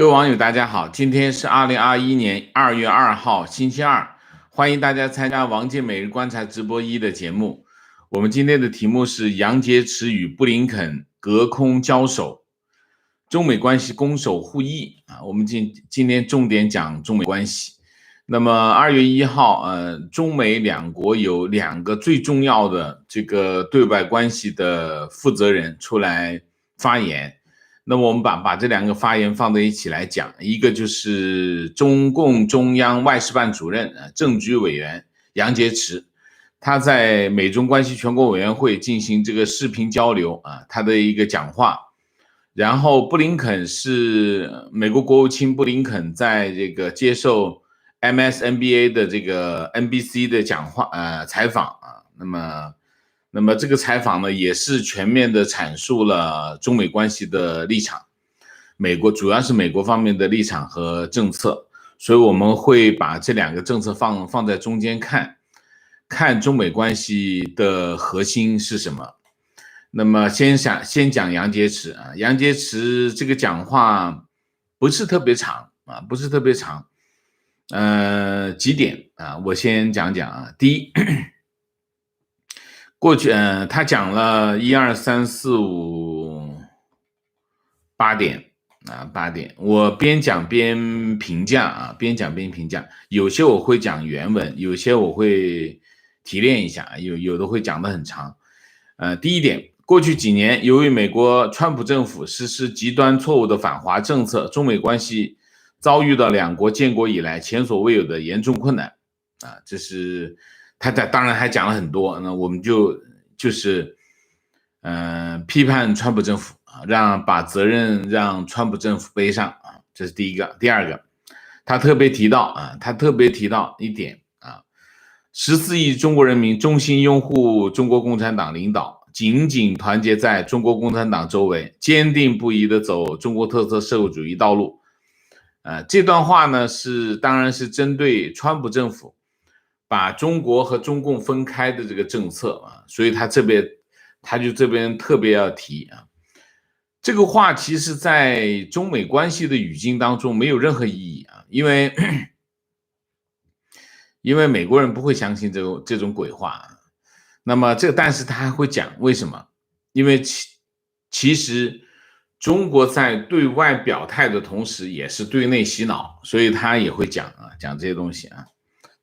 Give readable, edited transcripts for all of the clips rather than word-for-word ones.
各位网友，大家好，今天是2021年2月2号，星期二，欢迎大家参加王健每日观察直播1的节目。我们今天的题目是杨洁篪与布林肯隔空交手，中美关系攻守互益啊。我们今天重点讲中美关系。那么2月1号，中美两国有两个最重要的这个对外关系的负责人出来发言。那么我们把这两个发言放在一起来讲，一个就是中共中央外事办主任、政局委员杨洁篪，他在美中关系全国委员会进行这个视频交流啊，他的一个讲话。然后布林肯是美国国务卿布林肯在这个接受 MSNBA 的这个 NBC 的采访啊，那么这个采访呢，也是全面的阐述了中美关系的立场，主要是美国方面的立场和政策，所以我们会把这两个政策放在中间看中美关系的核心是什么。那么先讲杨洁篪啊，杨洁篪这个讲话不是特别长，几点啊，我先讲讲啊。第一，过去他讲了1、2、3、4、5、8点啊，8点。我边讲边评价，有些我会讲原文，有些我会提炼一下，有的会讲得很长。第一点，过去几年，由于美国川普政府实施极端错误的反华政策，中美关系遭遇到两国建国以来前所未有的严重困难啊，这是。他当然还讲了很多，那我们就是批判川普政府啊，把责任让川普政府背上啊，这是第一个。第二个，他特别提到一点啊，14亿中国人民衷心拥护中国共产党领导，紧紧团结在中国共产党周围，坚定不移地走中国特色社会主义道路。这段话呢当然是针对川普政府把中国和中共分开的这个政策啊，所以他这边特别要提啊，这个话其实在中美关系的语境当中没有任何意义啊，因为美国人不会相信这种鬼话。那么但是他还会讲为什么？因为其实中国在对外表态的同时，也是对内洗脑，所以他也会讲这些东西啊。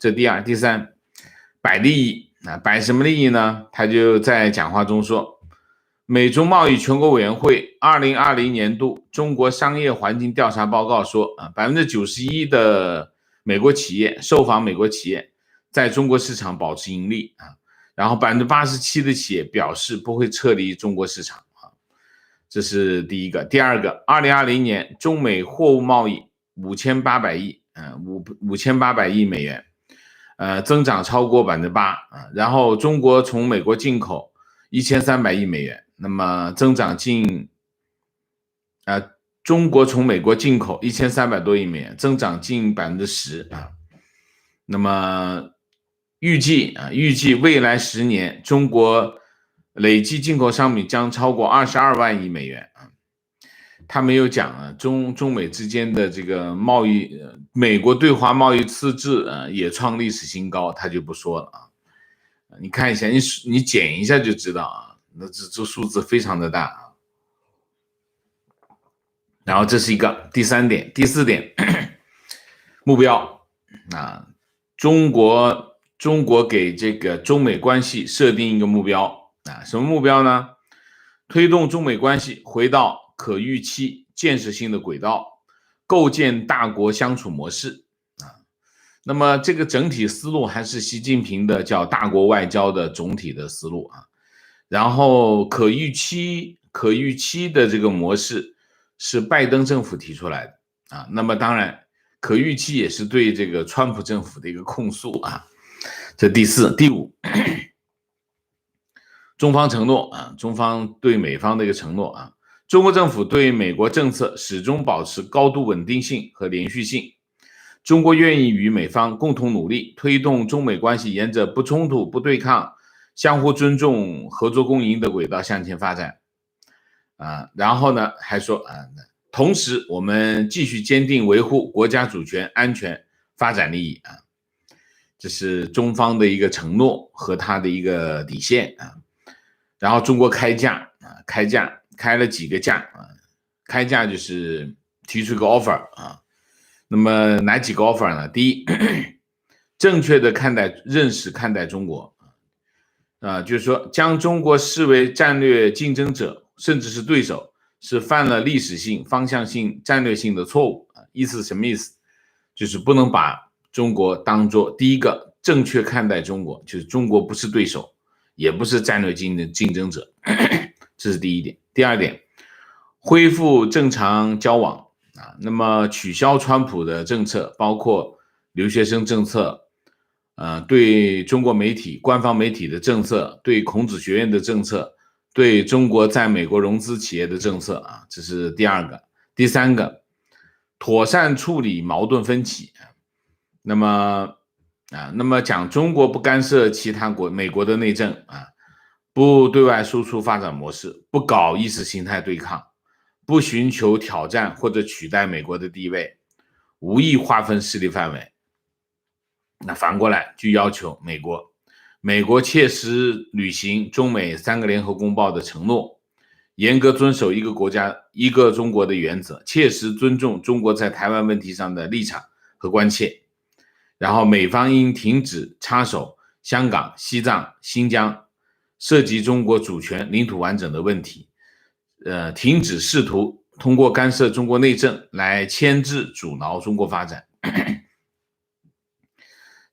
这第二。第三，摆利益啊，摆什么利益呢？他就在讲话中说，美中贸易全国委员会2020年度中国商业环境调查报告说91%的受访美国企业在中国市场保持盈利啊，然后87%的企业表示不会撤离中国市场啊，这是第一个。第二个，2020年中美货物贸易5800亿美元。增长超过8%啊，然后中国从美国进口1300亿美元，那么增长中国从美国进口1300多亿美元，增长近10%啊。那么预计未来10年，中国累计进口商品将超过22万亿美元啊。他没有讲中美之间的这个贸易，美国对华贸易赤字也创历史新高，他就不说了啊。你看一下，你减一下就知道啊，那这数字非常的大啊。然后这是一个。第三点。第四点，目标啊，中国给这个中美关系设定一个目标啊，什么目标呢？推动中美关系回到可预期建设性的轨道，构建大国相处模式啊。那么这个整体思路还是习近平的叫大国外交的总体的思路啊。然后可预期的这个模式是拜登政府提出来的啊。那么当然可预期也是对这个川普政府的一个控诉啊。这第四。第五，中方承诺啊，中方对美方的一个承诺啊，中国政府对美国政策始终保持高度稳定性和连续性，中国愿意与美方共同努力，推动中美关系沿着不冲突、不对抗、相互尊重、合作共赢的轨道向前发展啊。然后呢，还说同时我们继续坚定维护国家主权、安全、发展利益啊，这是中方的一个承诺和他的一个底线啊。然后中国开价啊，开了几个价啊，开价就是提出一个 offer 啊。那么哪几个 offer 呢？第一，正确的认识看待中国啊，就是说将中国视为战略竞争者，甚至是对手，是犯了历史性、方向性、战略性的错误啊。意思什么意思？就是不能把中国当做第一个正确看待中国，就是中国不是对手，也不是战略竞争者，这是第一点。第二点，恢复正常交往啊，那么取消川普的政策，包括留学生政策。对中国媒体、官方媒体的政策，对孔子学院的政策，对中国在美国融资企业的政策啊，这是第二个。第三个，妥善处理矛盾分歧。那么讲中国不干涉其他美国的内政啊，不对外输出发展模式，不搞意识形态对抗，不寻求挑战或者取代美国的地位，无意划分势力范围。那反过来就要求美国切实履行中美3个联合公报的承诺，严格遵守一个国家一个中国的原则，切实尊重中国在台湾问题上的立场和关切。然后美方应停止插手香港、西藏、新疆涉及中国主权、领土完整的问题，停止试图通过干涉中国内政来牵制阻挠中国发展。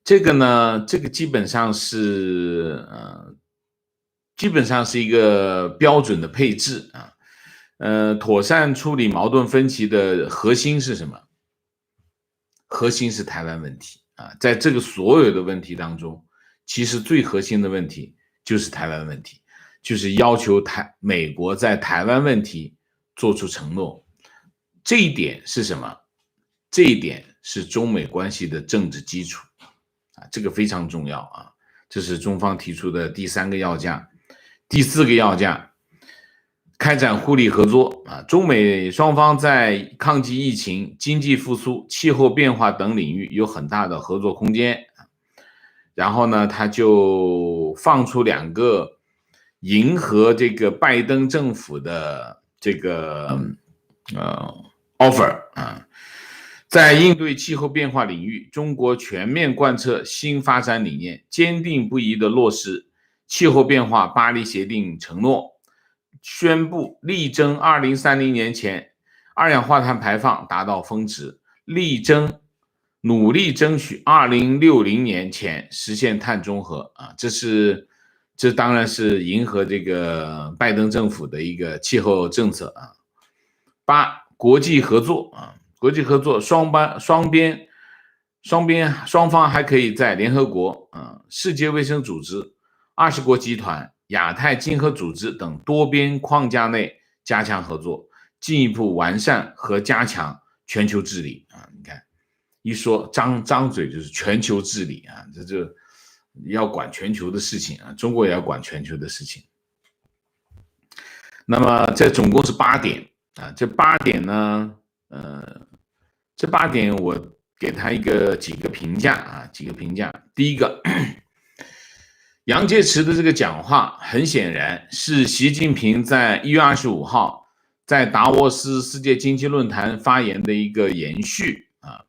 这个呢，这个基本上是一个标准的配置啊。妥善处理矛盾分歧的核心是什么？核心是台湾问题啊。在这个所有的问题当中，其实最核心的问题就是台湾问题，就是要求美国在台湾问题做出承诺。这一点是什么？这一点是中美关系的政治基础。这个非常重要啊，这是中方提出的第3个要价。第4个要价，开展互利合作啊。中美双方在抗击疫情、经济复苏、气候变化等领域有很大的合作空间。然后呢，他就放出2个迎合这个拜登政府的这个offer 啊。在应对气候变化领域，中国全面贯彻新发展理念，坚定不移地落实气候变化巴黎协定承诺，宣布力争2030年前二氧化碳排放达到峰值，努力争取2060年前实现碳中和啊！这当然是迎合这个拜登政府的一个气候政策啊。8、国际合作啊。国际合作双方还可以在联合国、世界卫生组织、20国集团、亚太经合组织等多边框架内加强合作，进一步完善和加强全球治理啊！你看，一说张嘴就是全球治理啊，这要管全球的事情啊，中国也要管全球的事情。那么这总共是8点啊，这8点呢，这8点我给他几个评价啊，第一个，杨洁篪的这个讲话很显然是习近平在1月25号在达沃斯世界经济论坛发言的一个延续啊。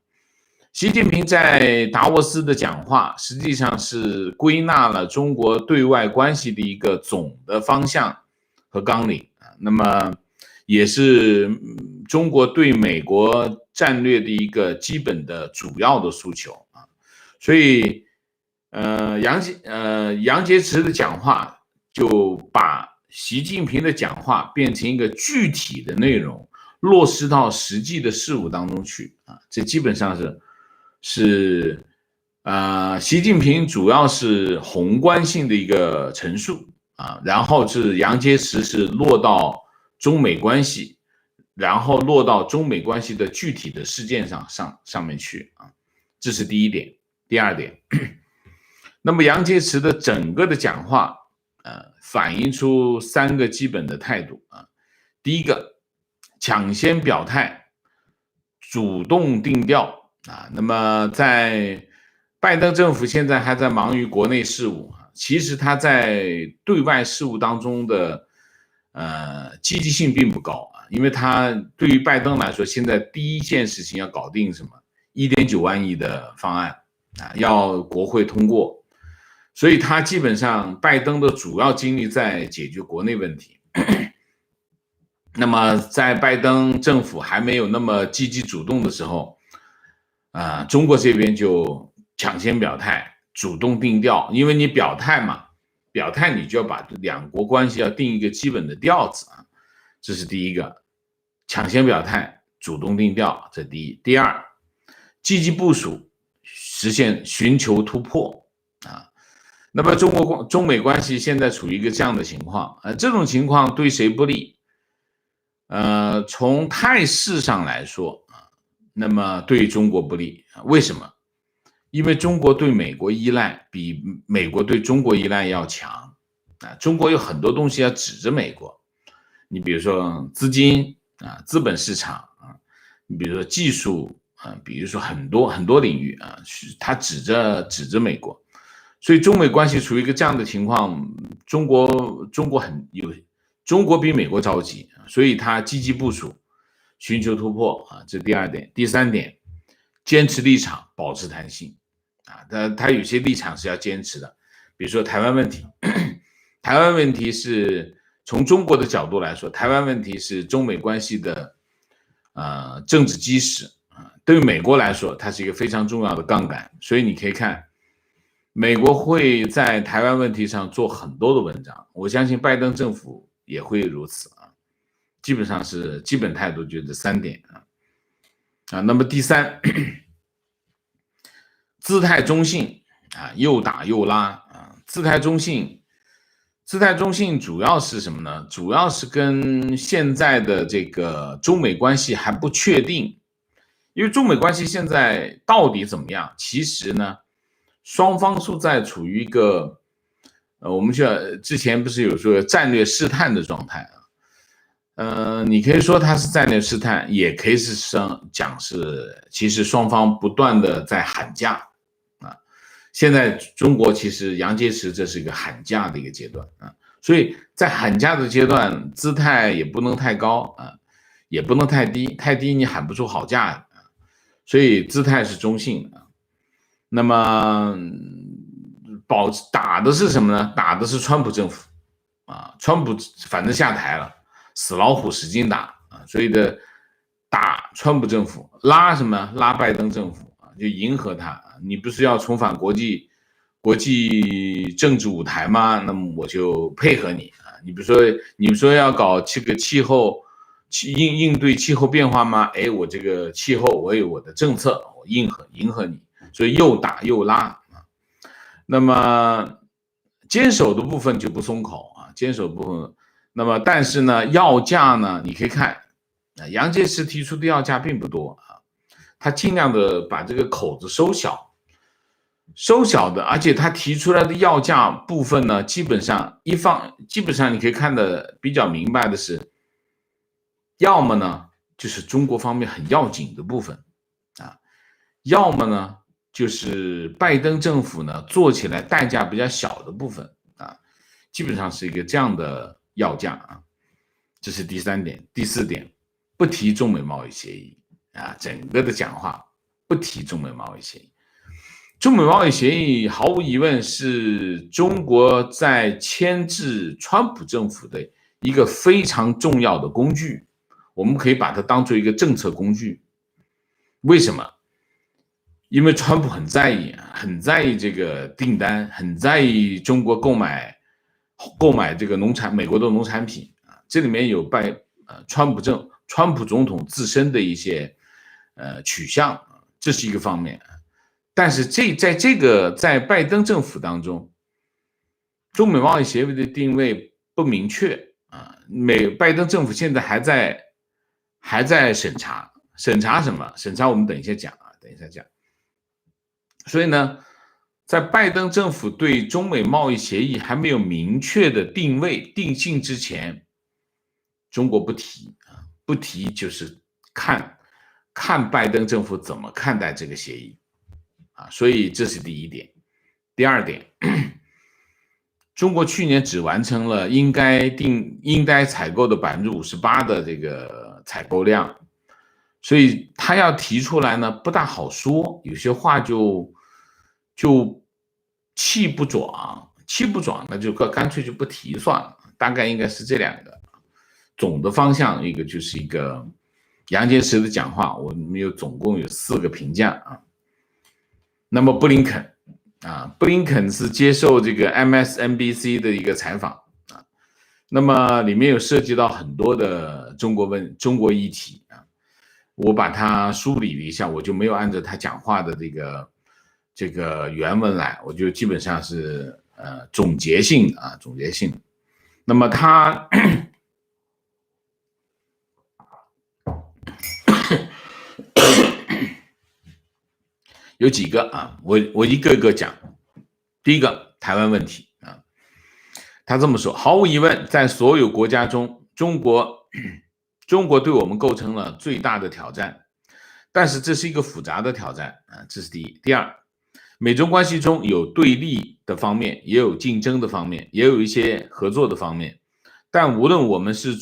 习近平在达沃斯的讲话实际上是归纳了中国对外关系的一个总的方向和纲领啊，那么也是中国对美国战略的一个基本的主要的诉求啊。所以杨洁篪的讲话就把习近平的讲话变成一个具体的内容，落实到实际的事物当中去啊。这基本上是习近平主要是宏观性的一个陈述啊，然后是杨洁篪是落到中美关系，然后落到中美关系的具体的事件上面去啊，这是第一点。第二点，那么杨洁篪的整个的讲话反映出3个基本的态度啊。第一个，抢先表态，主动定调啊。那么在拜登政府现在还在忙于国内事务，其实他在对外事务当中的积极性并不高啊，因为他对于拜登来说，现在第一件事情要搞定什么1.9万亿的方案啊，要国会通过，所以他基本上拜登的主要精力在解决国内问题。那么在拜登政府还没有那么积极主动的时候，中国这边就抢先表态，主动定调，因为你表态嘛，表态你就要把两国关系要定一个基本的调子啊，这是第一个，抢先表态，主动定调，这第一。第二，积极部署，实现寻求突破啊。那么中美关系现在处于一个这样的情况，这种情况对谁不利？从态势上来说啊，那么对中国不利，为什么？因为中国对美国依赖比美国对中国依赖要强啊，中国有很多东西要指着美国，你比如说资金啊，资本市场啊，你比如说技术啊，比如说很多领域啊，它指着美国，所以中美关系处于一个这样的情况，中国比美国着急，所以他积极部署，寻求突破啊，这第二点。第三点，坚持立场，保持弹性啊，他有些立场是要坚持的，比如说台湾问题，台湾问题是从中国的角度来说，台湾问题是中美关系的政治基石啊，对于美国来说，它是一个非常重要的杠杆，所以你可以看。美国会在台湾问题上做很多的文章，我相信拜登政府也会如此啊，基本上是基本态度就这3点啊。那么第三，姿态中性啊，又打又拉啊，姿态中性主要是什么呢？主要是跟现在的这个中美关系还不确定，因为中美关系现在到底怎么样？其实呢。双方是在处于一个，我们之前不是有说战略试探的状态啊，你可以说它是战略试探，也可以是讲是其实双方不断的在喊价啊。现在中国其实杨洁篪这是一个喊价的一个阶段啊，所以在喊价的阶段，姿态也不能太高啊，也不能太低，太低你喊不出好价啊，所以姿态是中性的。那么打的是什么呢？打的是川普政府啊，川普反正下台了，死老虎使劲打啊，所以的打川普政府，拉什么？拉拜登政府啊，就迎合他。你不是要重返国际政治舞台吗？那么我就配合你啊。你比如说，你们说要搞这个应对气候变化吗？哎，我这个气候我有我的政策，我迎合你。所以又打又拉啊，那么坚守的部分就不松口啊，坚守部分。那么但是呢，要价呢，你可以看，杨洁篪提出的要价并不多啊，他尽量的把这个口子收小的，而且他提出来的要价部分呢，基本上你可以看得比较明白的是，要么呢就是中国方面很要紧的部分啊，要么呢。就是拜登政府呢做起来代价比较小的部分啊，基本上是一个这样的要价啊，这是第3点。第4点，不提中美贸易协议啊，整个的讲话不提中美贸易协议。中美贸易协议毫无疑问是中国在牵制川普政府的一个非常重要的工具，我们可以把它当做一个政策工具。为什么？因为川普很在意这个订单，很在意中国购买这个美国的农产品啊，这里面有川普总统自身的一些取向，这是一个方面。但是在拜登政府当中，中美贸易协议的定位不明确啊，拜登政府现在还在审查什么？审查我们等一下讲。所以呢，在拜登政府对中美贸易协议还没有明确的定性之前，中国不提啊。不提就是看拜登政府怎么看待这个协议啊，所以这是第一点。第二点，中国去年只完成了应该采购的58%的这个采购量，所以他要提出来呢不大好说，有些话就气不壮，那就干脆就不提算了。大概应该是这两个总的方向，一个就是一个杨洁篪的讲话，我们总共有4个评价啊。那么布林肯是接受这个 MSNBC 的一个采访啊，那么里面有涉及到很多的中国议题啊，我把它梳理了一下，我就没有按照他讲话的这个原文来，我就基本上是总结性。那么他有几个啊，我一个个讲。第一个，台湾问题啊，他这么说，毫无疑问，在所有国家中，中国对我们构成了最大的挑战，但是这是一个复杂的挑战啊，这是第一。第二，美中关系中有对立的方面，也有竞争的方面，也有一些合作的方面，但无论我们是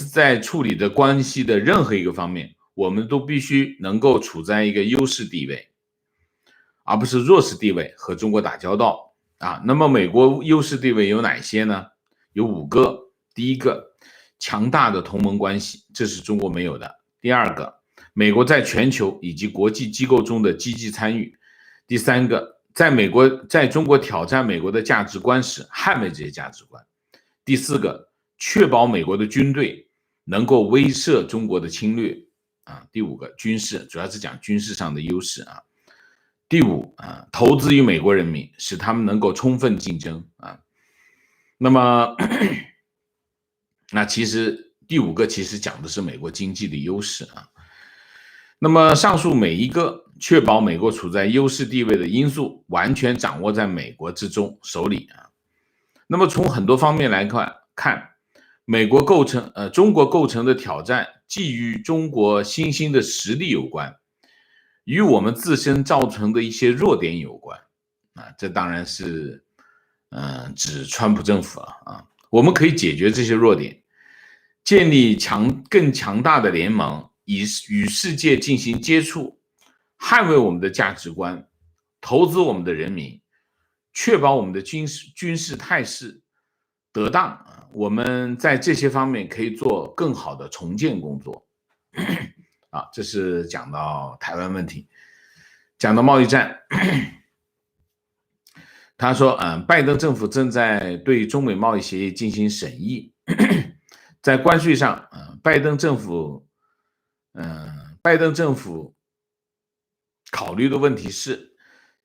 在处理的关系的任何一个方面，我们都必须能够处在一个优势地位，而不是弱势地位和中国打交道啊。那么美国优势地位有哪些呢？有5个。第一个，强大的同盟关系，这是中国没有的。第二个，美国在全球以及国际机构中的积极参与。第三个，在中国挑战美国的价值观时，捍卫这些价值观。第四个，确保美国的军队能够威慑中国的侵略啊。第5个，军事，主要是讲军事上的优势啊。第5投资于美国人民，使他们能够充分竞争啊。那么那其实第5个其实讲的是美国经济的优势啊。那么上述每一个确保美国处在优势地位的因素，完全掌握在美国手里啊。那么从很多方面来看，中国构成的挑战，既与中国新兴的实力有关，与我们自身造成的一些弱点有关啊。这当然是指川普政府了啊。我们可以解决这些弱点，建立更强大的联盟，与世界进行接触，捍卫我们的价值观，投资我们的人民，确保我们的军事态势得当。我们在这些方面可以做更好的重建工作啊。这是讲到台湾问题。讲到贸易战，他说拜登政府正在对中美贸易协议进行审议。在关税上，拜登政府考虑的问题是，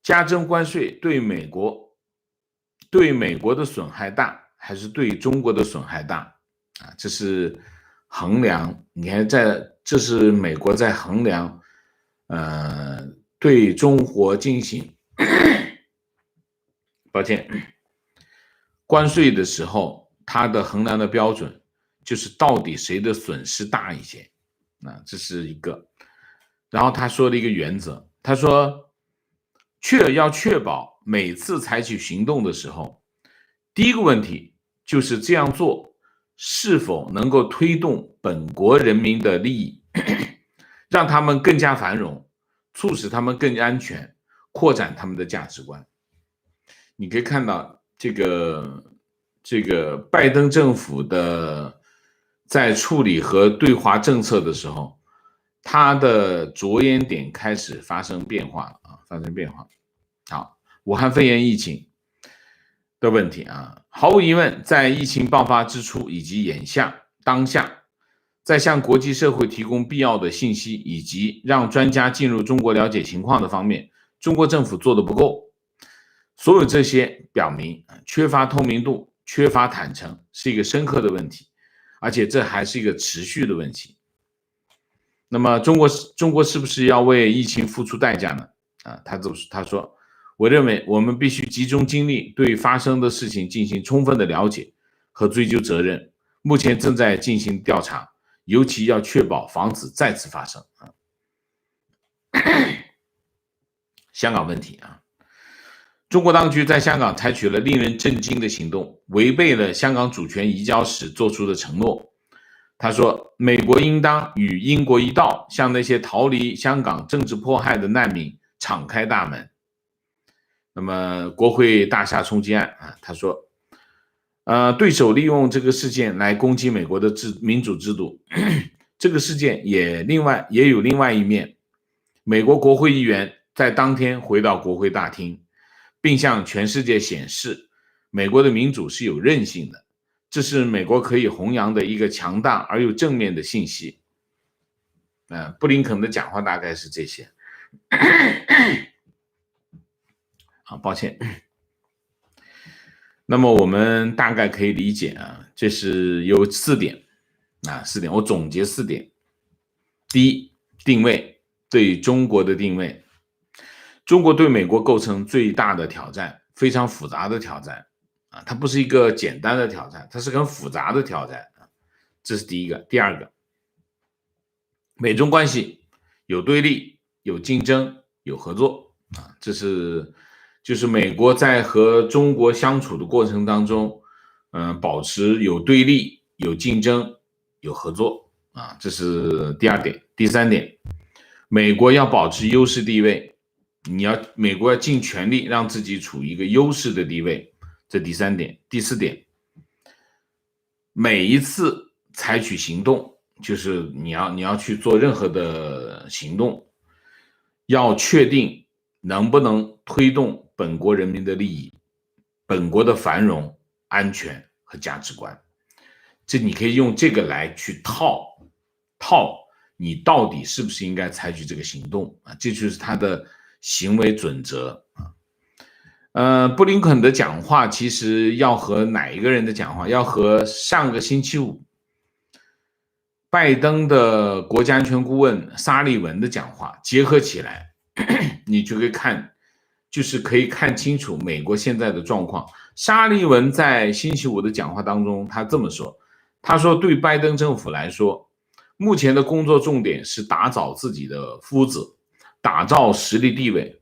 加征关税对美国的损害大，还是对中国的损害大啊？这是衡量，你看这是美国在衡量对中国进行关税的时候，它的衡量的标准就是到底谁的损失大一些啊，这是一个。然后他说了一个原则，他说要确保每次采取行动的时候，第一个问题就是这样做是否能够推动本国人民的利益，让他们更加繁荣，促使他们更安全，扩展他们的价值观。你可以看到这个拜登政府的在处理和对华政策的时候，他的着眼点开始发生变化了啊，好，武汉肺炎疫情的问题啊，毫无疑问，在疫情爆发之初以及当下，在向国际社会提供必要的信息以及让专家进入中国了解情况的方面，中国政府做得不够。所有这些表明缺乏透明度，缺乏坦诚，是一个深刻的问题，而且这还是一个持续的问题。那么中国是不是要为疫情付出代价呢？他说，我认为我们必须集中精力对发生的事情进行充分的了解和追究责任。目前正在进行调查，尤其要确保防止再次发生。香港问题中国当局在香港采取了令人震惊的行动，违背了香港主权移交时做出的承诺。他说，美国应当与英国一道，向那些逃离香港政治迫害的难民敞开大门。那么国会大厦冲击案他说对手利用这个事件来攻击美国的民主制度这个事件也有另外一面，美国国会议员在当天回到国会大厅，并向全世界显示美国的民主是有韧性的，这是美国可以弘扬的一个强大而又正面的信息。布林肯的讲话大概是这些。抱歉。那么我们大概可以理解这是有4点4点，我总结4点。第一，定位，对中国的定位。中国对美国构成最大的挑战，非常复杂的挑战它不是一个简单的挑战，它是很复杂的挑战这是第一个。第二个，美中关系有对立，有竞争，有合作这是就是美国在和中国相处的过程当中保持有对立，有竞争，有合作这是第2点。第3点，美国要保持优势地位，美国要尽全力让自己处于一个优势的地位，这第3点。第4点，每一次采取行动，就是你要去做任何的行动，要确定能不能推动本国人民的利益，本国的繁荣、安全和价值观。这你可以用这个来去套你到底是不是应该采取这个行动这就是他的行为准则布林肯的讲话其实要和哪一个人的讲话？要和上个星期五拜登的国家安全顾问沙利文的讲话结合起来，你就可以看清楚美国现在的状况。沙利文在星期五的讲话当中，他这么说，他说对拜登政府来说，目前的工作重点是打造自己的夫子，打造实力地位。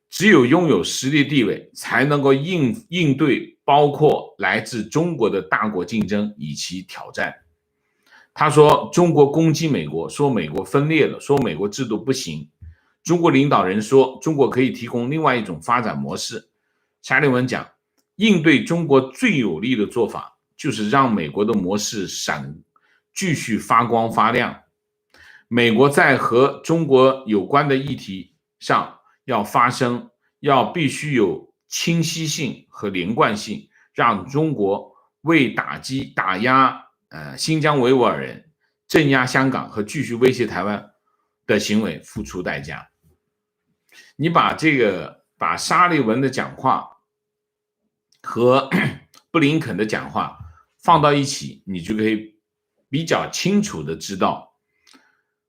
只有拥有实力地位，才能够应对包括来自中国的大国竞争以及挑战。他说中国攻击美国，说美国分裂了，说美国制度不行。中国领导人说中国可以提供另外一种发展模式。沙利文讲，应对中国最有力的做法就是让美国的模式继续发光发亮。美国在和中国有关的议题上要必须有清晰性和连贯性，让中国为打压新疆维吾尔人、镇压香港和继续威胁台湾的行为付出代价。你把沙利文的讲话和布林肯的讲话放到一起，你就可以比较清楚的知道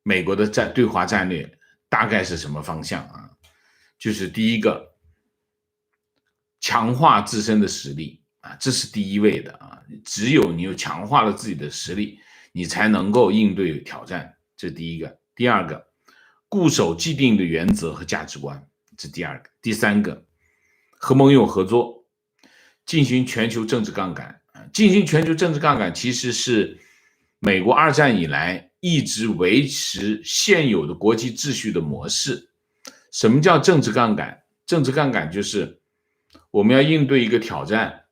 美国的对华战略大概是什么方向就是第一个，强化自身的实力这是第一位的只有你有强化了自己的实力，你才能够应对挑战，这是第一个。第二个，固守既定的原则和价值观，这是第二个。第三个，和盟友合作，进行全球政治杠杆。进行全球政治杠杆其实是美国2战以来一直维持现有的国际秩序的模式。什么叫政治杠杆？政治杠杆就是我们要应对一个挑战，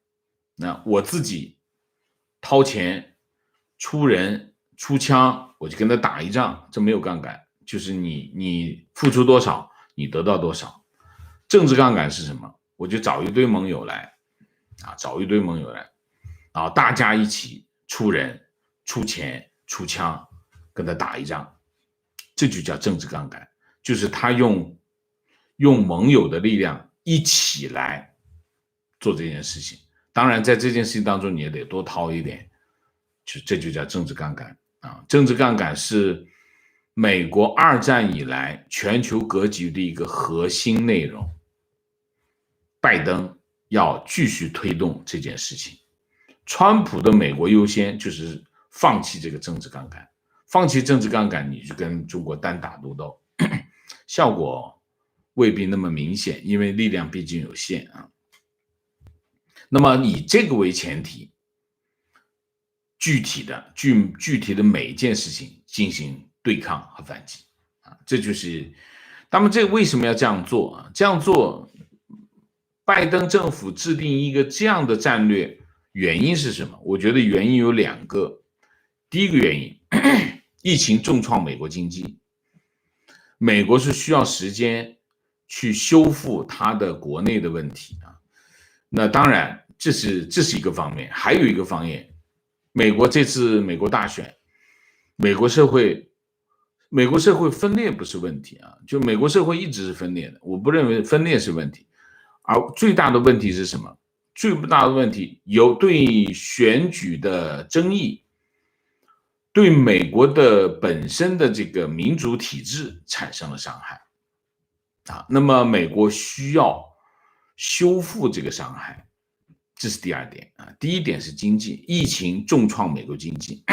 那我自己掏钱出人出枪，我就跟他打一仗，这没有杠杆，就是你付出多少你得到多少。政治杠杆是什么？我就找一堆盟友来然后大家一起出人出钱出枪跟他打一仗，这就叫政治杠杆，就是他用盟友的力量一起来做这件事情。当然在这件事情当中你也得多掏一点，这就叫政治杠杆政治杠杆是美国2战以来全球格局的一个核心内容。拜登要继续推动这件事情，川普的美国优先就是放弃这个政治杠杆，放弃政治杠杆，你去跟中国单打独斗，效果未必那么明显，因为力量毕竟有限啊。那么以这个为前提，具体的每一件事情进行对抗和反击啊，这就是那么这为什么要这样做啊？这样做，拜登政府制定一个这样的战略，原因是什么？我觉得原因有2个。第一个原因，疫情重创美国经济，美国是需要时间去修复它的国内的问题啊。那当然，这是一个方面，还有一个方面，这次美国大选，美国社会分裂不是问题啊，就美国社会一直是分裂的，我不认为分裂是问题，而最大的问题是什么？最大的问题有对选举的争议，对美国的本身的这个民主体制产生了伤害啊。那么美国需要修复这个伤害，这是第2点啊。第1点是经济，疫情重创美国经济，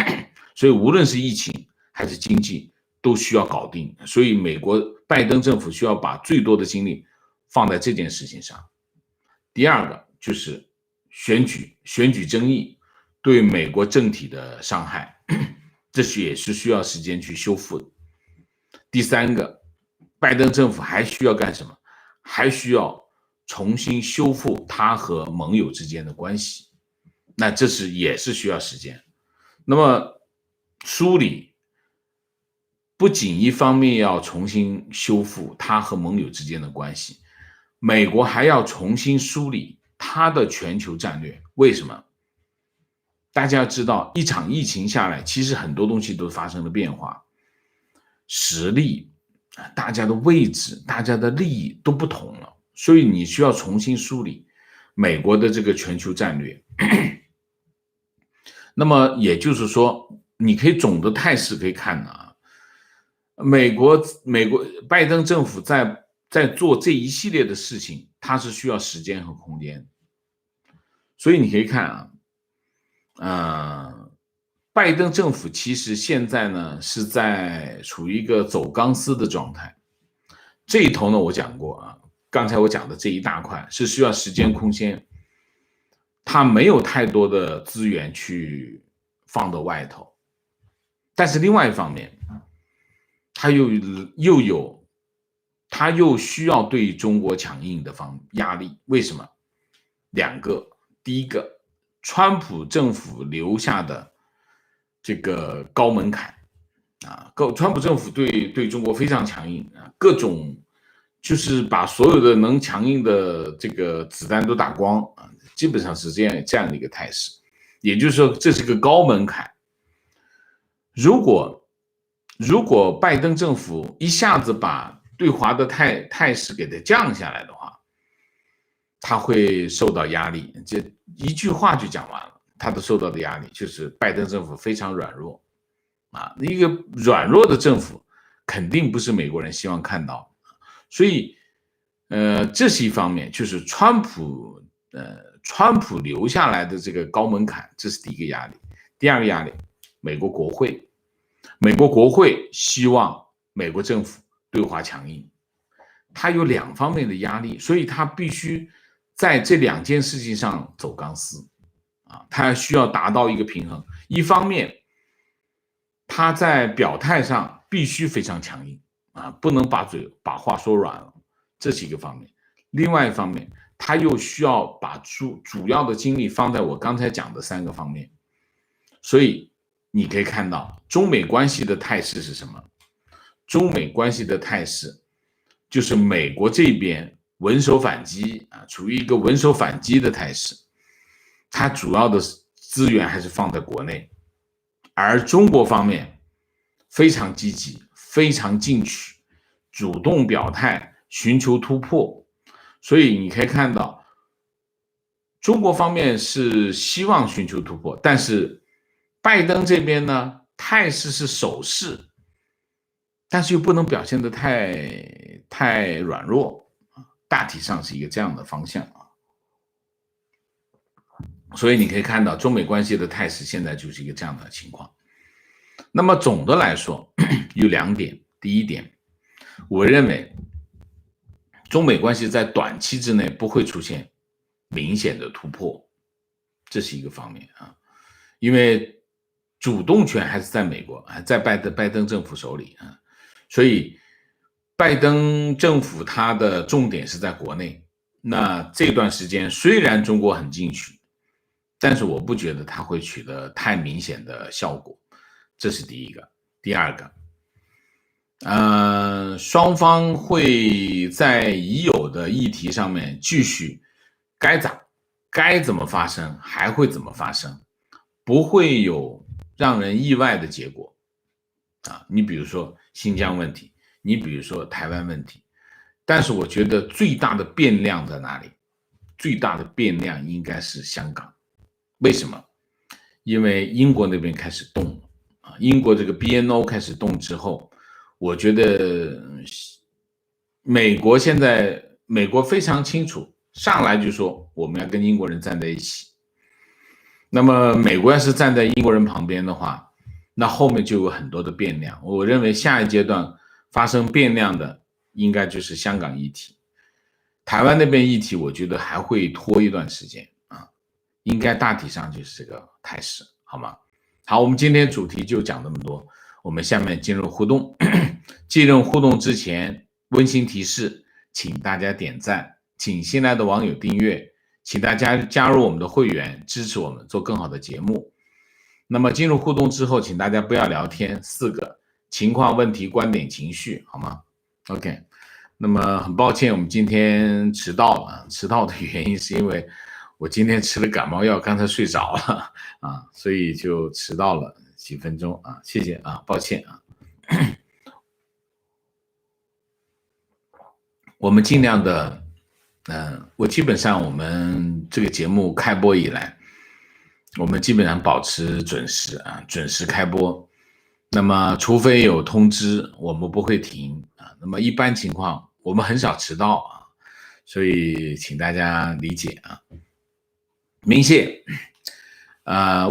所以无论是疫情还是经济都需要搞定，所以美国拜登政府需要把最多的精力放在这件事情上。第2个就是选举争议对美国政体的伤害，这也是需要时间去修复的。第3个，拜登政府还需要干什么？还需要重新修复他和盟友之间的关系，那这也是需要时间。那么梳理不仅一方面要重新修复他和盟友之间的关系，美国还要重新梳理他的全球战略。为什么？大家要知道，一场疫情下来，其实很多东西都发生了变化，实力、大家的位置、大家的利益都不同了，所以你需要重新梳理美国的这个全球战略。那么也就是说，你可以总的态势可以看啊，美国拜登政府在做这一系列的事情，它是需要时间和空间，所以你可以看啊。拜登政府其实现在呢是在处于一个走钢丝的状态。这一头呢，我讲过啊，刚才我讲的这一大块是需要时间空间，他没有太多的资源去放到外头。但是另外一方面，他又需要对中国强硬的压力。为什么？2个，第一个，川普政府留下的这个高门槛啊，川普政府对中国非常强硬啊，各种就是把所有的能强硬的这个子弹都打光啊，基本上是这样的一个态势。也就是说，这是个高门槛。如果拜登政府一下子把对华的态势给它降下来的话，他会受到压力。这一句话就讲完了，他的受到的压力就是拜登政府非常软弱啊，一个软弱的政府肯定不是美国人希望看到的。所以这是一方面，就是川普留下来的这个高门槛，这是第一个压力。第2个压力，美国国会希望美国政府对华强硬，他有2方面的压力，所以他必须在这2件事情上走钢丝啊，他需要达到一个平衡。一方面，他在表态上必须非常强硬啊，不能把话说软了，这是一个方面。另外一方面，他又需要把主要的精力放在我刚才讲的3个方面。所以你可以看到中美关系的态势是什么？中美关系的态势就是美国这边稳守反击啊，处于一个稳守反击的态势，它主要的资源还是放在国内，而中国方面非常积极，非常进取，主动表态，寻求突破。所以你可以看到，中国方面是希望寻求突破，但是拜登这边呢，态势是守势，但是又不能表现得太软弱，大体上是一个这样的方向啊。所以你可以看到中美关系的态势现在就是一个这样的情况。那么总的来说有2点，第一点，我认为中美关系在短期之内不会出现明显的突破，这是一个方面啊，因为主动权还是在美国啊，在拜登政府手里啊，所以拜登政府它的重点是在国内。那这段时间虽然中国很进取，但是我不觉得它会取得太明显的效果，这是第一个。第二个，双方会在已有的议题上面继续该怎么发生还会怎么发生，不会有让人意外的结果啊。你比如说新疆问题，你比如说台湾问题，但是我觉得最大的变量在哪里？最大的变量应该是香港。为什么？因为英国那边开始动了啊，英国这个 BNO 开始动之后，我觉得美国非常清楚，上来就说我们要跟英国人站在一起。那么美国要是站在英国人旁边的话，那后面就有很多的变量。我认为下一阶段发生变量的应该就是香港议题，台湾那边议题我觉得还会拖一段时间啊，应该大体上就是这个态势，好吗？好，我们今天主题就讲这么多，我们下面进入互动。进入互动之前，温馨提示，请大家点赞，请新来的网友订阅，请大家加入我们的会员，支持我们做更好的节目。那么进入互动之后，请大家不要聊天，4个情况、问题、观点、情绪，好吗 ？OK。那么很抱歉，我们今天迟到了。迟到的原因是因为我今天吃了感冒药，刚才睡着了啊，所以就迟到了几分钟啊，谢谢啊，抱歉啊。我们尽量的，我基本上我们这个节目开播以来，我们基本上保持准时啊，准时开播。那么除非有通知，我们不会停啊。那么一般情况，我们很少迟到啊，所以请大家理解啊。明谢，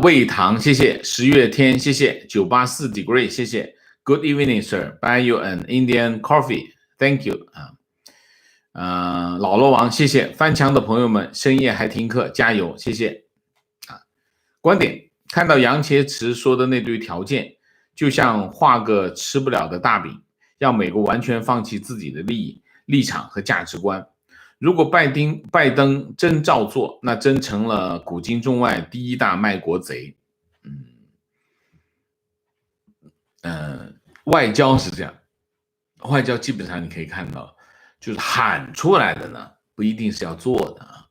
魏唐谢谢，十月天谢谢，984 degree 谢谢 ，Good evening sir, buy you an Indian coffee, thank you 啊。老罗王谢谢，翻墙的朋友们深夜还听课，加油谢谢啊。观点，看到杨洁篪说的那堆条件，就像画个吃不了的大饼，让美国完全放弃自己的利益、立场和价值观。如果拜登真照做，那真成了古今中外第一大卖国贼。外交是这样，外交基本上你可以看到，就是喊出来的呢，不一定是要做的啊，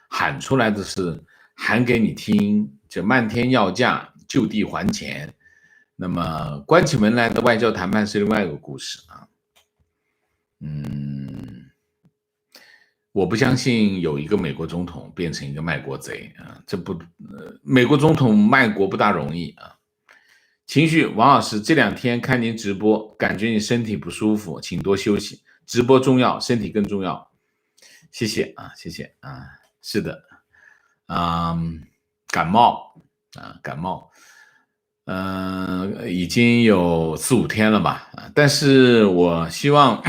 喊出来的是喊给你听，就漫天要价，就地还钱。那么关起门来的外交谈判是另外一个故事啊。我不相信有一个美国总统变成一个卖国贼啊，美国总统卖国不大容易啊。情绪，王老师这2天看您直播，感觉你身体不舒服，请多休息。直播重要，身体更重要。谢谢啊，谢谢啊，是的，感冒，已经有4、5天了吧，但是我希望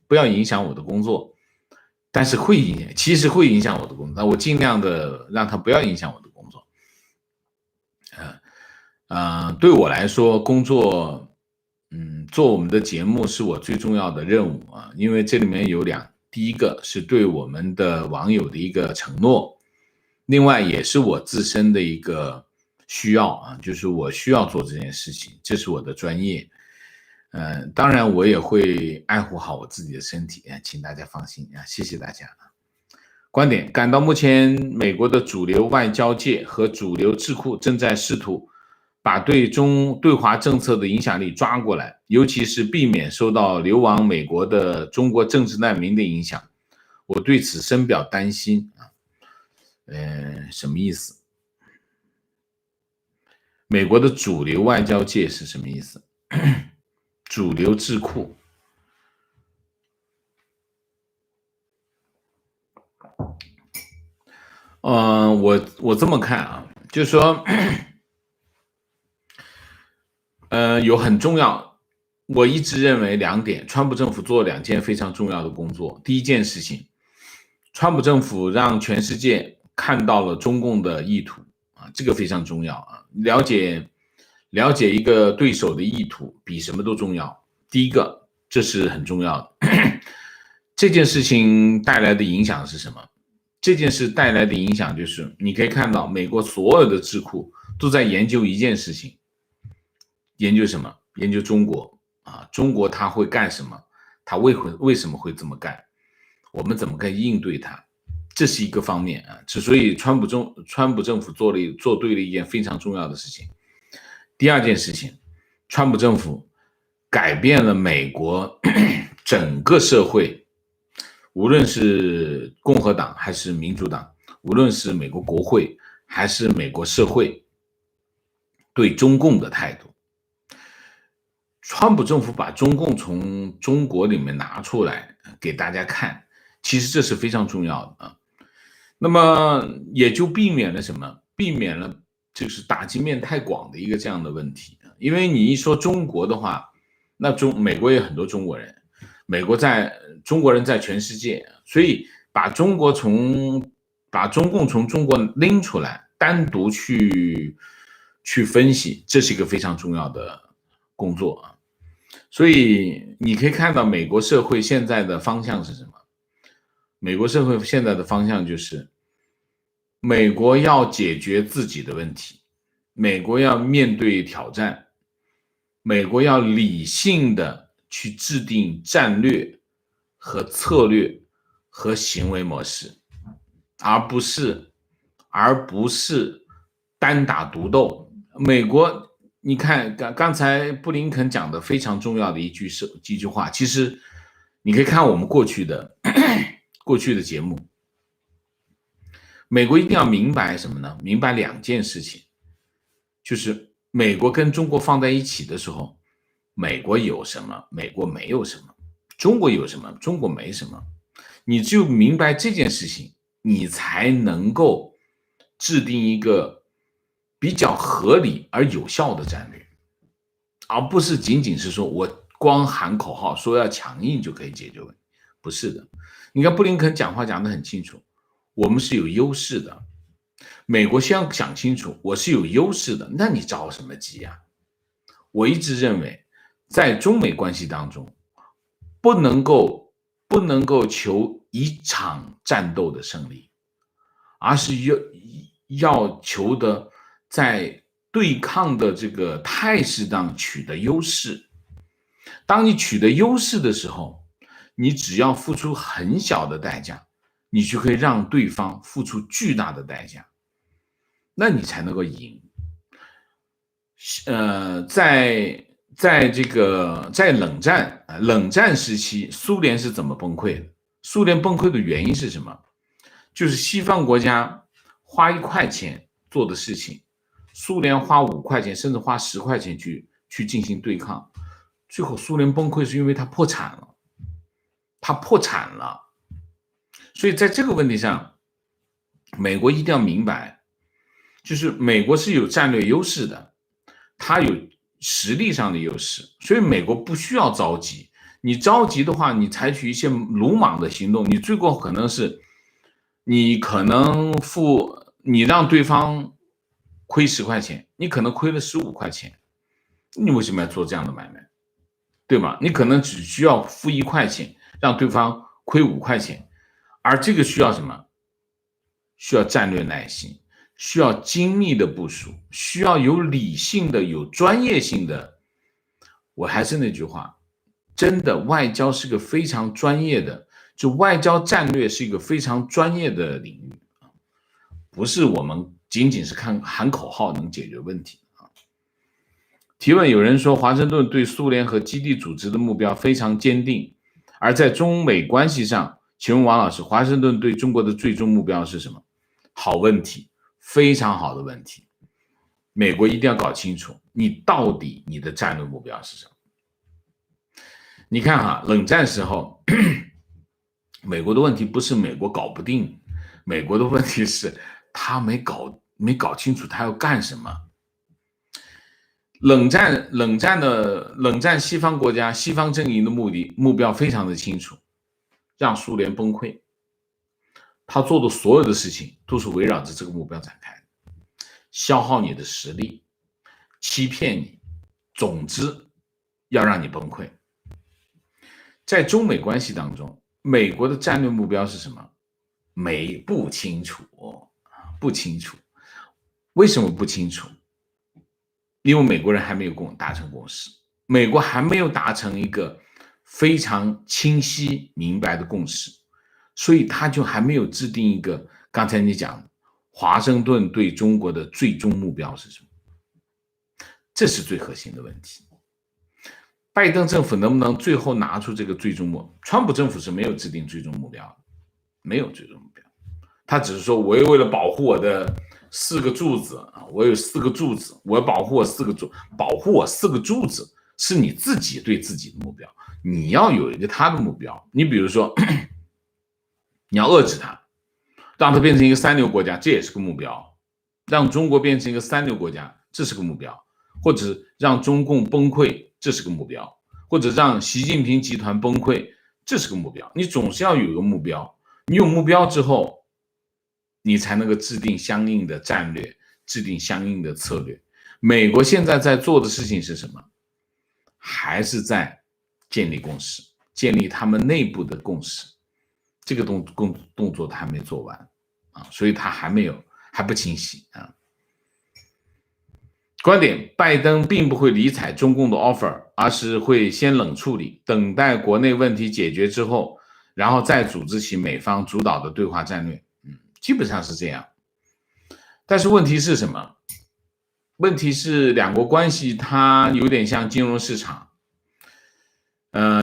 不要影响我的工作，但是其实会影响我的工作，那我尽量的让它不要影响我的工作。对我来说，工作，做我们的节目是我最重要的任务啊，因为这里面有第一个是对我们的网友的一个承诺，另外也是我自身的一个需要啊，就是我需要做这件事情，这是我的专业。当然我也会爱护好我自己的身体，请大家放心啊，谢谢大家。观点，感到目前美国的主流外交界和主流智库正在试图把对华政策的影响力抓过来，尤其是避免受到流亡美国的中国政治难民的影响，我对此深表担心啊。什么意思？美国的主流外交界是什么意思？主流智库。我这么看啊，就是说，有很重要，我一直认为两点，川普政府做了2件非常重要的工作。第一件事情，川普政府让全世界看到了中共的意图啊，这个非常重要啊。了解一个对手的意图比什么都重要。第一个，这是很重要的。这件事情带来的影响是什么？这件事带来的影响就是，你可以看到美国所有的智库都在研究一件事情，研究什么？研究中国啊，中国他会干什么？他为什么会这么干？我们怎么该应对它？这是一个方面啊。所以川普政府做对了一件非常重要的事情。第二件事情，川普政府改变了美国整个社会，无论是共和党还是民主党，无论是美国国会还是美国社会对中共的态度。川普政府把中共从中国里面拿出来给大家看，其实这是非常重要的啊。那么也就避免了什么？避免了就是打击面太广的一个这样的问题。因为你一说中国的话，那美国也有很多中国人，中国人在全世界，所以把中共从中国拎出来，单独去分析，这是一个非常重要的工作啊。所以你可以看到美国社会现在的方向是什么？美国社会现在的方向就是，美国要解决自己的问题，美国要面对挑战，美国要理性的去制定战略和策略和行为模式，而不是单打独斗。美国，你看刚才布林肯讲的非常重要的一句话，其实你可以看我们过去的节目，美国一定要明白什么呢？明白2件事情，就是美国跟中国放在一起的时候，美国有什么，美国没有什么；中国有什么，中国没什么。你只有明白这件事情，你才能够制定一个比较合理而有效的战略，而不是仅仅是说我光喊口号说要强硬就可以解决问题，不是的。你看布林肯讲话讲得很清楚，我们是有优势的。美国先要想清楚，我是有优势的，那你着什么急啊？我一直认为，在中美关系当中，不能够求一场战斗的胜利，而是要求的在对抗的这个态势上取得优势。当你取得优势的时候，你只要付出很小的代价，你就可以让对方付出巨大的代价，那你才能够赢。在冷战时期，苏联是怎么崩溃的？苏联崩溃的原因是什么？就是西方国家花1块钱做的事情，苏联花5块钱甚至花10块钱去进行对抗，最后苏联崩溃是因为它破产了，所以在这个问题上，美国一定要明白，就是美国是有战略优势的，它有实力上的优势，所以美国不需要着急。你着急的话，你采取一些鲁莽的行动，你最后可能是你让对方亏10块钱，你可能亏了15块钱，你为什么要做这样的买卖？对吗？你可能只需要付1块钱，让对方亏5块钱，而这个需要什么？需要战略耐心，需要精密的部署，需要有理性的、有专业性的。我还是那句话，真的外交是个非常专业的，就外交战略是一个非常专业的领域，不是我们仅仅是喊口号能解决问题。提问，有人说华盛顿对苏联和基地组织的目标非常坚定，而在中美关系上，请问王老师，华盛顿对中国的最终目标是什么？好问题，非常好的问题。美国一定要搞清楚，你的战略目标是什么？你看哈，冷战时候，美国的问题不是美国搞不定，美国的问题是他没搞清楚他要干什么。冷战西方国家西方阵营的目标非常的清楚，让苏联崩溃。他做的所有的事情都是围绕着这个目标展开，消耗你的实力，欺骗你，总之要让你崩溃。在中美关系当中，美国的战略目标是什么？不清楚，不清楚。为什么不清楚？因为美国人还没有达成共识，美国还没有达成一个非常清晰明白的共识，所以他就还没有制定一个刚才你讲华盛顿对中国的最终目标是什么，这是最核心的问题。拜登政府能不能最后拿出这个最终目标？川普政府是没有制定最终目标的，没有最终目标，他只是说我为了保护我的4个柱子啊，我有4个柱子，我要保护我4个柱，保护我4个柱子是你自己对自己的目标，你要有一个他的目标。你比如说，你要遏制他，让他变成一个3流国家，这也是个目标；让中国变成一个3流国家，这是个目标；或者让中共崩溃，这是个目标；或者让习近平集团崩溃，这是个目标。你总是要有一个目标，你有目标之后，你才能够制定相应的战略，制定相应的策略。美国现在在做的事情是什么？还是在建立共识，建立他们内部的共识。这个动作他还没做完啊，所以他还不清晰啊。观点：拜登并不会理睬中共的 offer， 而是会先冷处理，等待国内问题解决之后，然后再组织起美方主导的对华战略。基本上是这样。但是问题是什么？问题是两国关系它有点像金融市场，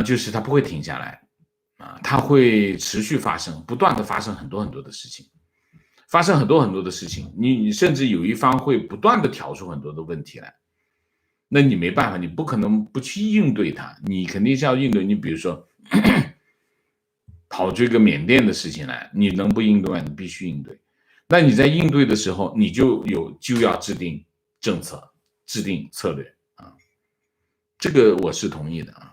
就是它不会停下来啊，它会持续发生，不断的发生很多很多的事情，发生很多很多的事情，你甚至有一方会不断的挑出很多的问题来，那你没办法，你不可能不去应对它，你肯定是要应对。你比如说跑这个缅甸的事情来，你能不应对吗？你必须应对。那你在应对的时候，你就要制定政策，制定策略啊，这个我是同意的啊。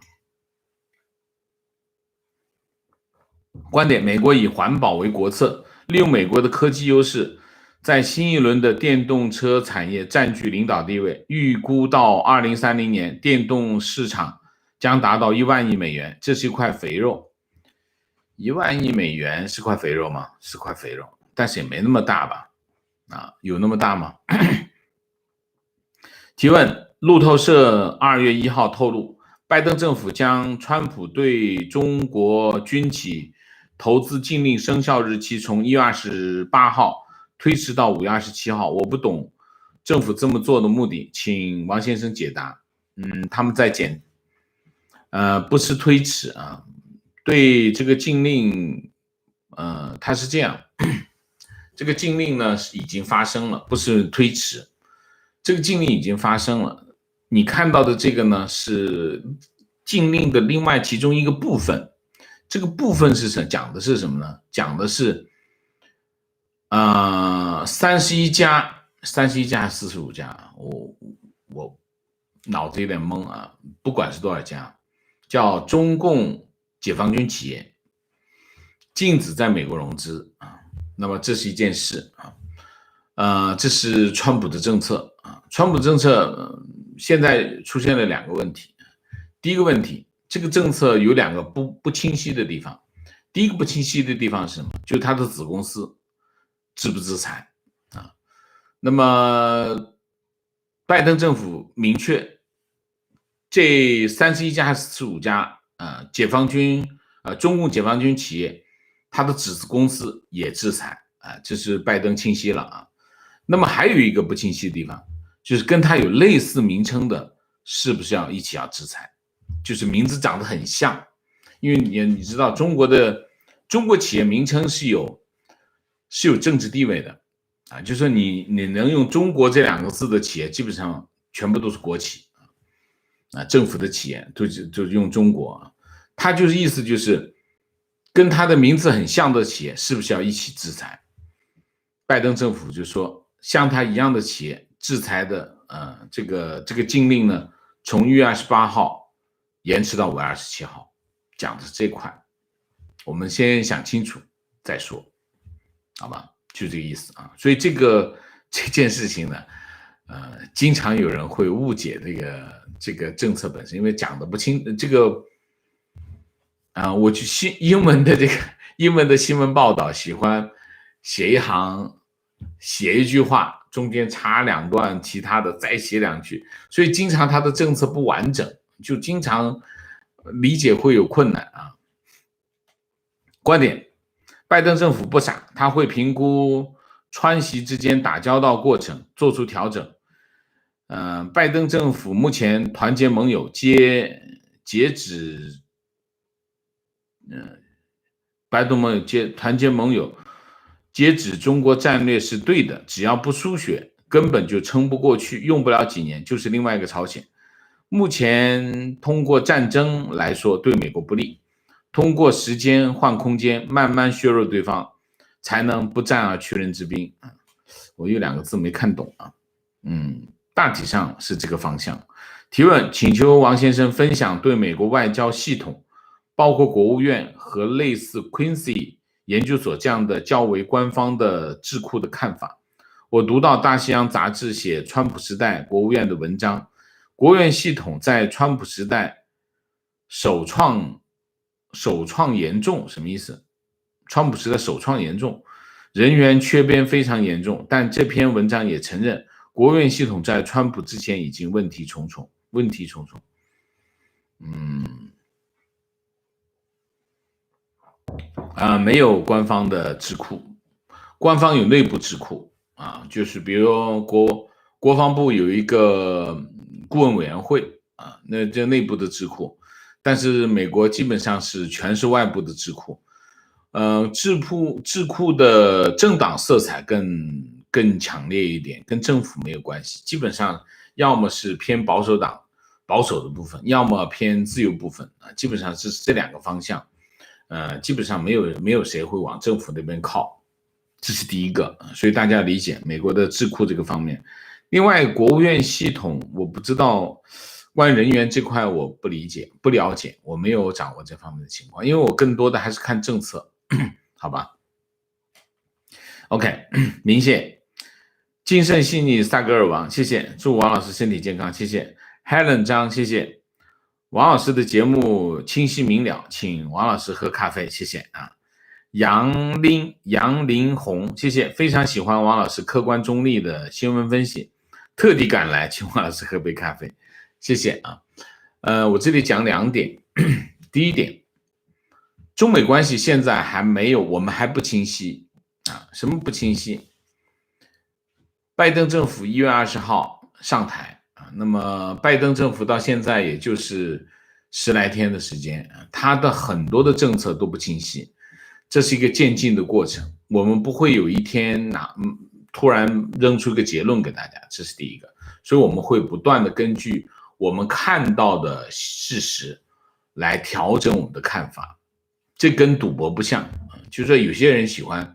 观点：美国以环保为国策，利用美国的科技优势，在新一轮的电动车产业占据领导地位。预估到2030年，电动市场将达到1万亿美元，这是一块肥肉。1万亿美元是块肥肉吗？是块肥肉，但是也没那么大吧？啊，有那么大吗？提问：路透社2月1号透露，拜登政府将川普对中国军企投资禁令生效日期从1月28号推迟到5月27号。我不懂政府这么做的目的，请王先生解答。他们在不是推迟啊，对这个禁令，它是这样，这个禁令呢已经发生了，不是推迟，这个禁令已经发生了。你看到的这个呢是禁令的另外其中一个部分，这个部分是讲的是什么呢？讲的是31家还是45家，我脑子有点懵啊，不管是多少家，叫中共解放军企业禁止在美国融资啊。那么这是一件事啊，这是川普的政策啊。川普的政策现在出现了2个问题。第一个问题，这个政策有2个不清晰的地方。第一个不清晰的地方是什么？就是他的子公司制不制裁啊？那么拜登政府明确，这31家还是45家解放军中共解放军企业，他的子公司也制裁啊，这是拜登清晰了啊。那么还有一个不清晰的地方，就是跟他有类似名称的，是不是要一起要制裁？就是名字长得很像，因为你知道中国企业名称是有政治地位的啊，就是说你能用中国这2个字的企业，基本上全部都是国企啊，政府的企业就用中国啊，他就是意思就是跟他的名字很像的企业是不是要一起制裁？拜登政府就说像他一样的企业制裁的这个禁令呢，从1月28号延迟到5月27号，讲的是这块，我们先想清楚再说，好吧？就这个意思啊。所以这件事情呢，经常有人会误解这个政策本身，因为讲的不清，这个我去英文的新闻报道，喜欢写一行，写一句话，中间插2段其他的，再写2句，所以经常他的政策不完整，就经常理解会有困难啊。观点：拜登政府不傻，他会评估川习之间打交道过程，做出调整。拜登政府目前团结盟友，截止团结盟友，截止中国战略是对的，只要不输血，根本就撑不过去，用不了几年就是另外一个朝鲜。目前通过战争来说对美国不利，通过时间换空间，慢慢削弱对方，才能不战而屈人之兵。我有2个字没看懂啊，大体上是这个方向。提问：请求王先生分享对美国外交系统，包括国务院和类似 Quincy 研究所这样的较为官方的智库的看法。我读到大西洋杂志写川普时代国务院的文章，国务院系统在川普时代首创严重，什么意思？川普时代首创严重，人员缺编非常严重，但这篇文章也承认国务院系统在川普之前已经问题重重。没有官方的智库，官方有内部智库啊，就是比如国防部有一个顾问委员会啊，那这内部的智库，但是美国基本上全是外部的智库。智库的政党色彩更强烈一点，跟政府没有关系，基本上要么是偏保守党保守的部分，要么偏自由部分啊，基本上是这2个方向。基本上没有谁会往政府那边靠，这是第一个，所以大家理解美国的智库这个方面。另外，国务院系统我不知道，关于人员这块我不了解，我没有掌握这方面的情况，因为我更多的还是看政策，好吧 ？OK， 明谢，谨慎细腻萨格尔王，谢谢，祝王老师身体健康，谢谢 ，Helen 张，谢谢。王老师的节目清晰明了，请王老师喝咖啡，谢谢啊。杨林红，谢谢，非常喜欢王老师客观中立的新闻分析，特地赶来请王老师喝杯咖啡，谢谢啊。我这里讲2点，第一点，中美关系现在我们还不清晰啊，什么不清晰？拜登政府1月20号上台。那么拜登政府到现在也就是10来天的时间，他的很多的政策都不清晰，这是一个渐进的过程，我们不会有一天突然扔出一个结论给大家，这是第一个，所以我们会不断的根据我们看到的事实来调整我们的看法，这跟赌博不像，就是说有些人喜欢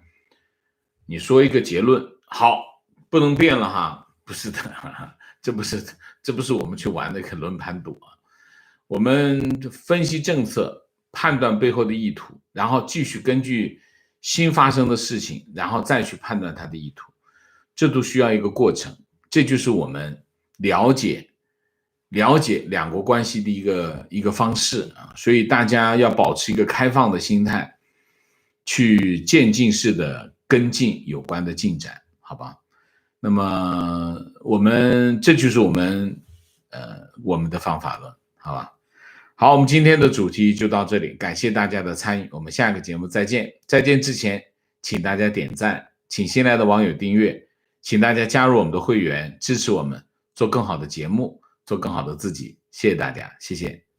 你说一个结论，好，不能变了哈，不是的，这不是我们去玩的一个轮盘赌啊！我们分析政策，判断背后的意图，然后继续根据新发生的事情，然后再去判断它的意图，这都需要一个过程。这就是我们了解两国关系的一个方式啊！所以大家要保持一个开放的心态，去渐进式的跟进有关的进展，好吧？那么这就是我们的方法论，好吧？好，我们今天的主题就到这里，感谢大家的参与，我们下个节目再见。再见之前，请大家点赞，请新来的网友订阅，请大家加入我们的会员，支持我们做更好的节目，做更好的自己。谢谢大家，谢谢。